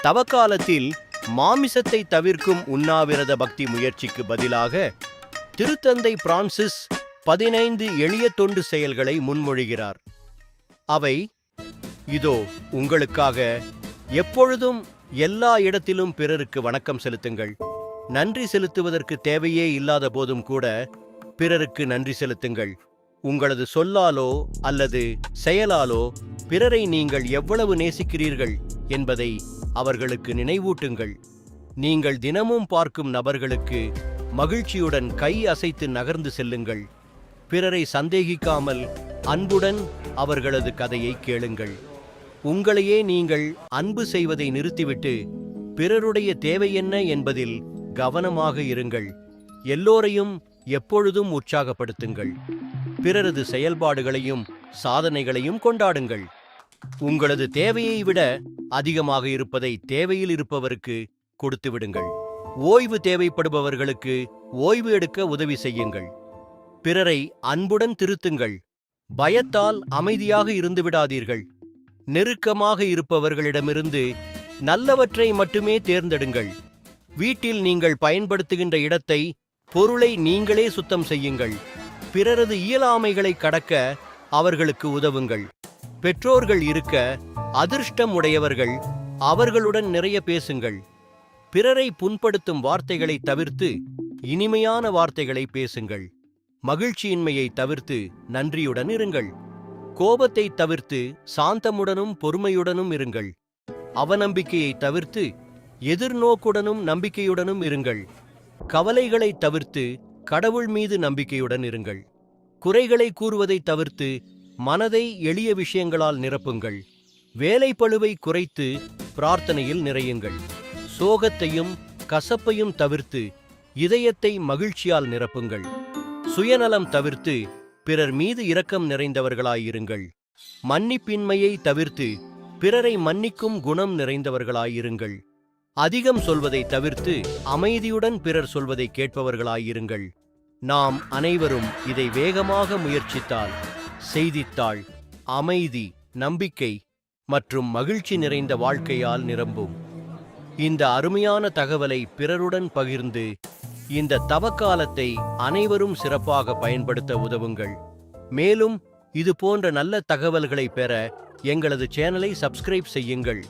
தவக்காலத்தில் மாமிசத்தை தவிர்க்கும் உண்ணாவிரத பக்தி முயற்சிக்கு பதிலாக திருத்தந்தை பிரான்சிஸ் 15 எளிய தொண்டு செயல்களை முன்மொழிகிறார். அவை இதோ உங்களுக்காக. எப்பொழுதும் எல்லா இடத்திலும் பிறருக்கு வணக்கம் செலுத்துங்கள். நன்றி செலுத்துவதற்கு தேவையே இல்லாத போதும் கூட பிறருக்கு நன்றி செலுத்துங்கள். உங்களது சொல்லாலோ அல்லது செயலாலோ பிறரை நீங்கள் எவ்வளவு நேசிக்கிறீர்கள் என்பதை அவர்களுக்கு நினைவூட்டுங்கள். நீங்கள் தினமும் பார்க்கும் நபர்களுக்கு மகிழ்ச்சியுடன் கை அசைத்து நகர்ந்து செல்லுங்கள். பிறரை சந்தேகிக்காமல் அன்புடன் அவர்களது கதையை கேளுங்கள். உங்களையே நீங்கள் அன்பு செய்வதை நிறுத்திவிட்டு பிறருடைய தேவை என்ன என்பதில் கவனமாக இருங்கள். எல்லோரையும் எப்பொழுதும் உற்சாகப்படுத்துங்கள். பிறரது செயல்பாடுகளையும் சாதனைகளையும் கொண்டாடுங்கள். உங்களது தேவையை விட அதிகமாக இருப்பதை தேவையில் இருப்பவருக்கு கொடுத்து விடுங்கள். ஓய்வு தேவைப்படுபவர்களுக்கு ஓய்வு எடுக்க உதவி செய்யுங்கள். பிறரை அன்புடன் திருத்துங்கள். பயத்தால் அமைதியாக இருந்து விடாதீர்கள். நெருக்கமாக இருப்பவர்களிடமிருந்து நல்லவற்றை மட்டுமே தேர்ந்தெடுங்கள். வீட்டில் நீங்கள் பயன்படுத்துகின்ற இடத்தை, பொருளை நீங்களே சுத்தம் செய்யுங்கள். பிறரது இயலாமைகளை கடக்க அவர்களுக்கு உதவுங்கள். பெற்றோர்கள் இருக்க அதிர்ஷ்டம் உடையவர்கள், அவர்களுடன் நிறைய பேசுங்கள். பிறரை புண்படுத்தும் வார்த்தைகளை தவிர்த்து இனிமையான வார்த்தைகளை பேசுங்கள். மகிழ்ச்சியின்மையை தவிர்த்து நன்றியுடன் இருங்கள். கோபத்தை தவிர்த்து சாந்தமுடனும் பொறுமையுடனும் இருங்கள். அவநம்பிக்கையை தவிர்த்து எதிர்நோக்குடனும் நம்பிக்கையுடனும் இருங்கள். கவலைகளை தவிர்த்து கடவுள் மீது நம்பிக்கையுடன் இருங்கள். குறைகளை கூறுவதை தவிர்த்து மனதை எளிய விஷயங்களால் நிரப்புங்கள். வேலைப்பளுவை குறைத்து பிரார்த்தனையில் நிறையுங்கள். சோகத்தையும் கசப்பையும் தவிர்த்து இதயத்தை மகிழ்ச்சியால் நிரப்புங்கள். சுயநலம் தவிர்த்து பிறர் மீது இரக்கம் நிறைந்தவர்களாயிருங்கள். மன்னிப்பின்மையை தவிர்த்து பிறரை மன்னிக்கும் குணம் நிறைந்தவர்களாயிருங்கள். அதிகம் சொல்வதை தவிர்த்து அமைதியுடன் பிறர் சொல்வதை கேட்பவர்களாயிருங்கள். நாம் அனைவரும் இதை வேகமாக முயற்சித்தால் செய்தித்தாள் அமைதி, நம்பிக்கை மற்றும் மகிழ்ச்சி நிறைந்த வாழ்க்கையால் நிரம்பும். இந்த அருமையான தகவலை பிறருடன் பகிர்ந்து இந்த தவக்காலத்தை அனைவரும் சிறப்பாக பயன்படுத்த உதவுங்கள். மேலும் இது போன்ற நல்ல தகவல்களை பெற எங்களது சேனலை சப்ஸ்கிரைப் செய்யுங்கள்.